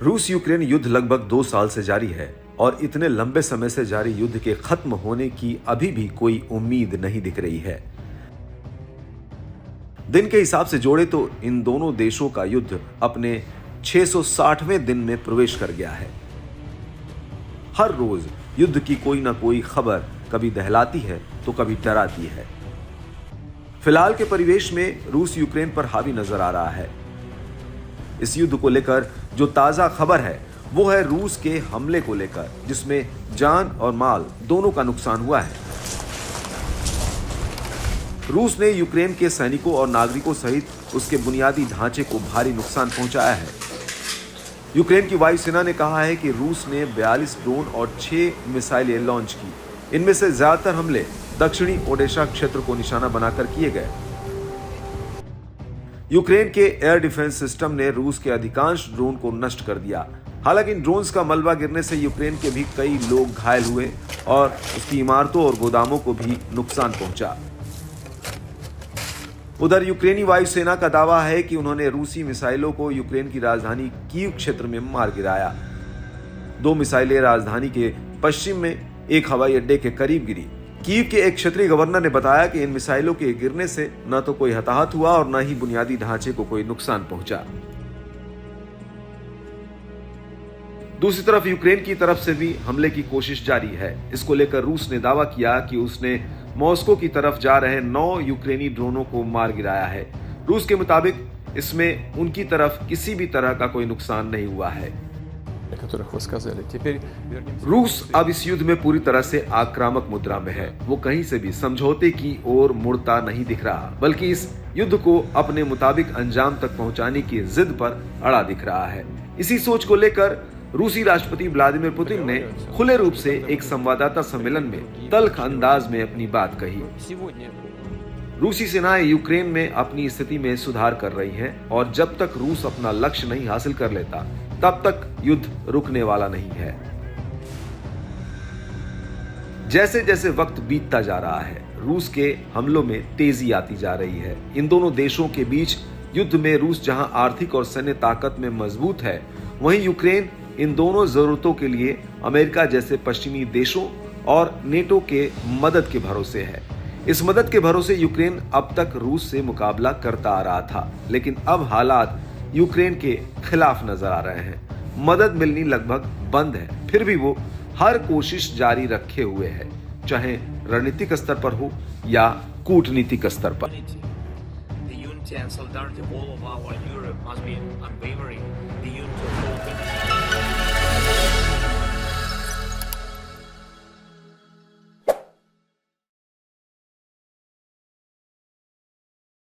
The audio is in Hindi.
रूस यूक्रेन युद्ध लगभग 2 साल से जारी है और इतने लंबे समय से जारी युद्ध के खत्म होने की अभी भी कोई उम्मीद नहीं दिख रही है। दिन के हिसाब से जोड़े तो इन दोनों देशों का युद्ध अपने 660वें दिन में प्रवेश कर गया है। हर रोज युद्ध की कोई ना कोई खबर कभी दहलाती है तो कभी डराती है। फिलहाल के परिवेश में रूस यूक्रेन पर हावी नजर आ रहा है। इस युद्ध को लेकर जो ताजा खबर है वो है रूस के हमले को लेकर, जिसमें जान और माल दोनों का नुकसान हुआ है। रूस ने यूक्रेन के सैनिकों और नागरिकों सहित उसके बुनियादी ढांचे को भारी नुकसान पहुंचाया है। यूक्रेन की वायुसेना ने कहा है कि रूस ने 42 ड्रोन और 6 मिसाइलें लॉन्च की। इनमें से ज्यादातर हमले दक्षिणी ओडेशा क्षेत्र को निशाना बनाकर किए गए। यूक्रेन के एयर डिफेंस सिस्टम ने रूस के अधिकांश ड्रोन को नष्ट कर दिया। हालांकि इन ड्रोन्स का मलबा गिरने से यूक्रेन के भी कई लोग घायल हुए और उसकी इमारतों और गोदामों को भी नुकसान पहुंचा। उधर यूक्रेनी वायुसेना का दावा है कि उन्होंने रूसी मिसाइलों को यूक्रेन की राजधानी कीव क्षेत्र में मार गिराया। 2 मिसाइलें राजधानी के पश्चिम में एक हवाई अड्डे के करीब गिरी। कीव के एक क्षेत्रीय गवर्नर ने बताया कि इन मिसाइलों के गिरने से न तो कोई हताहत हुआ और न ही बुनियादी ढांचे को कोई नुकसान पहुंचा। दूसरी तरफ यूक्रेन की तरफ से भी हमले की कोशिश जारी है। इसको लेकर रूस ने दावा किया कि उसने मॉस्को की तरफ जा रहे 9 यूक्रेनी ड्रोनों को मार गिराया है। रूस के मुताबिक इसमें उनकी तरफ किसी भी तरह का कोई नुकसान नहीं हुआ है। रूस अब इस युद्ध में पूरी तरह से आक्रामक मुद्रा में है। वो कहीं से भी समझौते की ओर मुड़ता नहीं दिख रहा, बल्कि इस युद्ध को अपने मुताबिक अंजाम तक पहुंचाने की जिद पर अड़ा दिख रहा है। इसी सोच को लेकर रूसी राष्ट्रपति व्लादिमीर पुतिन ने खुले रूप से एक संवाददाता सम्मेलन में तल्ख अंदाज में अपनी बात कही। रूसी सेनाएं यूक्रेन में अपनी स्थिति में सुधार कर रही हैं और जब तक रूस अपना लक्ष्य नहीं हासिल कर लेता तब तक युद्ध रुकने वाला नहीं है। जैसे जैसे वक्त बीतता जा रहा है, रूस के हमलों में तेजी आती जा रही है। इन दोनों देशों के बीच युद्ध में रूस जहां आर्थिक और सैन्य ताकत में मजबूत है, वहीं यूक्रेन इन दोनों जरूरतों के लिए अमेरिका जैसे पश्चिमी देशों और नेटो के मदद के भरोसे है। इस मदद के भरोसे यूक्रेन अब तक रूस से मुकाबला करता आ रहा था, लेकिन अब हालात यूक्रेन के खिलाफ नजर आ रहे हैं। मदद मिलनी लगभग बंद है, फिर भी वो हर कोशिश जारी रखे हुए है, चाहे रणनीतिक स्तर पर हो या कूटनीतिक स्तर पर।